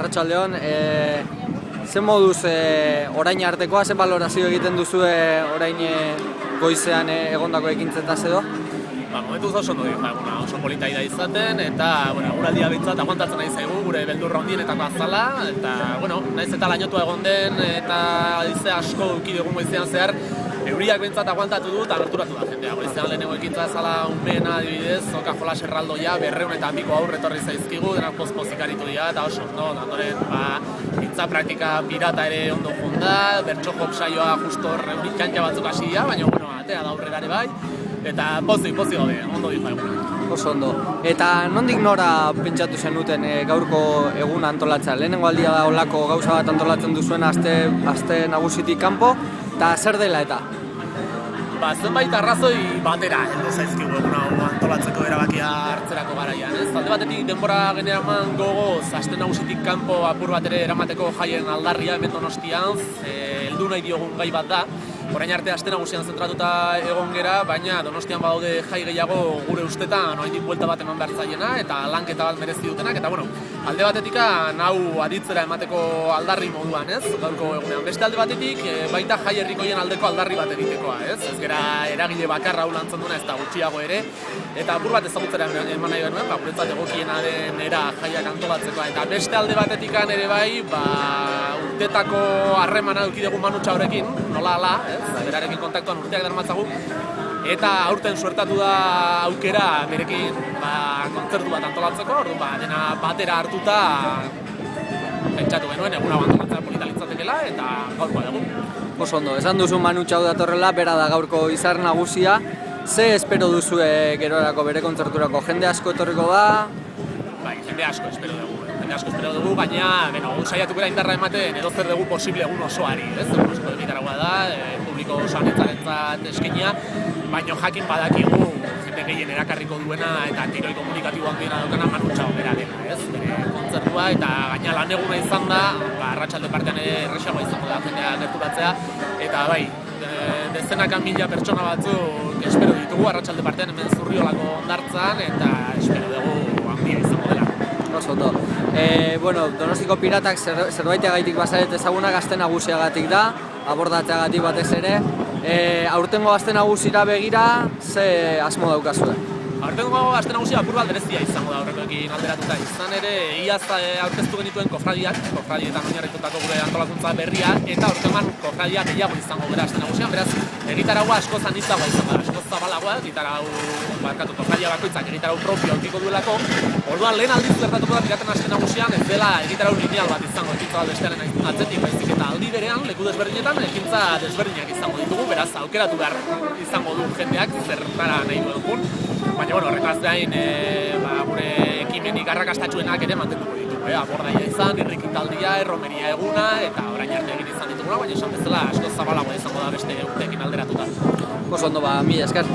arratsaldeon, zen moduz orain artekoa, zen balorazio egiten duzue orain goizean egondako ekintzetaz edo? Momentuz oso ondo dira, oso polita da izaten, eta eguraldia behintzat aguantatzen nahi zaigu, gure beldurra hondienetako azala, eta, naiz eta lainotua egon den, eta haize asko duki dugun goizean zehar, euriak behintzat aguantatu du eta gerturatu da jendea. Goizean lehenengo ekintza ezala unmena adibidez, Oka Jolas erraldoia, 200 aurre etorri zaizkigu, denak pozik aritu dira, eta oso ondo, ondoren, hitza praktika pirata ere ondo jonda, bertso jok saioa justo eurik kantxa batzuk hasi dira, baina, atea da aurrera ere bai, eta pozik gaude, ondo difa egun. Oso ondo. Eta nondik nora pentsatu zenuten gaurko eguna antolatzea? Lehenengo aldia da olako gauza bat antolatzen duzuen aste nagusitik kanpo, eta zer dela eta? Zenbait arrazoi batera heldu zaizkigu egun hau antolatzeko erabakia hartzerako garaian. Alde batetik denbora generaman gogoz aste nagusitik kanpo apur bat ere eramateko jaien aldarria hemen Donostian, heldu nahi diogun gai bat da. Orain arte aste nagusian zentratuta egon gera, baina Donostian badaude jai gehiago gure ustetan oraindik buelta bat eman behar zaiena eta lanketa bat merezi dutenak, eta alde batetik hau aditzera emateko aldarri moduan, gaurko egunean. Beste alde batetik baita jai herrikoien aldeko aldarri bat egitekoa, ez gera eragile bakarra hau lantzen duna, ez da gutxiago ere, eta apur bat ezagutzera eman nahi genuen, guretzat egokiena den era jaiak antolatzekoa, eta beste alde batetik ere bai, urtetako harremana eduki dugu Manu Txaurekin, nola ala, berarekin kontaktuan urteak darmatzagu, eta aurten suertatu da aukera berekin kontzertu bat antolatzeko, orduan dena batera hartuta pentsatu genuen eguna antolatzea polita litzatekela, eta gaurkoa dugu. Oso ondo, esan duzu Manu Txau datorrela, bera da gaurko izar nagusia, ze espero duzue gerorako bere kontzerturako? Jende asko etorriko da? Bai, jende asko espero dugu, baina saiatuko era indarra ematen edo zer dugu posible egun osoari, egun oso egitaragoa da, publiko osoan entzarentzat eskenia, baina jakin badakigu jende gehien erakarriko duena eta tiroi komunikatibo handiena daukana Manu Txau bera dela, bere kontzertua, eta gaina lan eguna izan da, arratsalde partean erresagoa izango da jendea gerturatzea, eta bai, dezenaka mila pertsona batzuk espero ditugu arratsalde partean hemen Zurriolako hondartzan, eta espero dugu handia izango dela. Oso ondo. Donostiko piratak zerbaiteagaitik bazaret ezaguna gazte nagusiagatik da, abordatzeagatik batez ere. Aurtengo gazte nagusira begira, ze asmo daukazue? Aurtengo gazte nagusia apur bat berezia izango da horrekoekin alderatuta. Izan ere, iaz aurkeztu genituen kofradietan oinarritutako gure antolakuntza berria, eta aurtengoan kofradia gehiago izango gara gazte nagusian, beraz, egitaragua asko zanitzagoa izango da, asko zabalagoa, kofradia bakoitzak egitarau propio aukiko duelako. Orduan lehen aldiz gertatuko da piraten aste nagusian, ez dela egitarau lineal bat izango, ekintza bat bestearen atzetik, baizik eta aldi berean, leku desberdinetan, ekintza desberdinak izango ditugu, beraz, aukeratu behar izango du jendeak zertara nahi dugun. Baina, horretaz gain, gure ekimenik arrakastatxuenak ere mantenduko ditugu, abordaia izan, irrikitaldia, erromeria eguna, eta orain arte egin izan ditugula, baina esan bezala asko zabalagoa izango da beste urteekin alderatuta. Oso ondo, mila esker.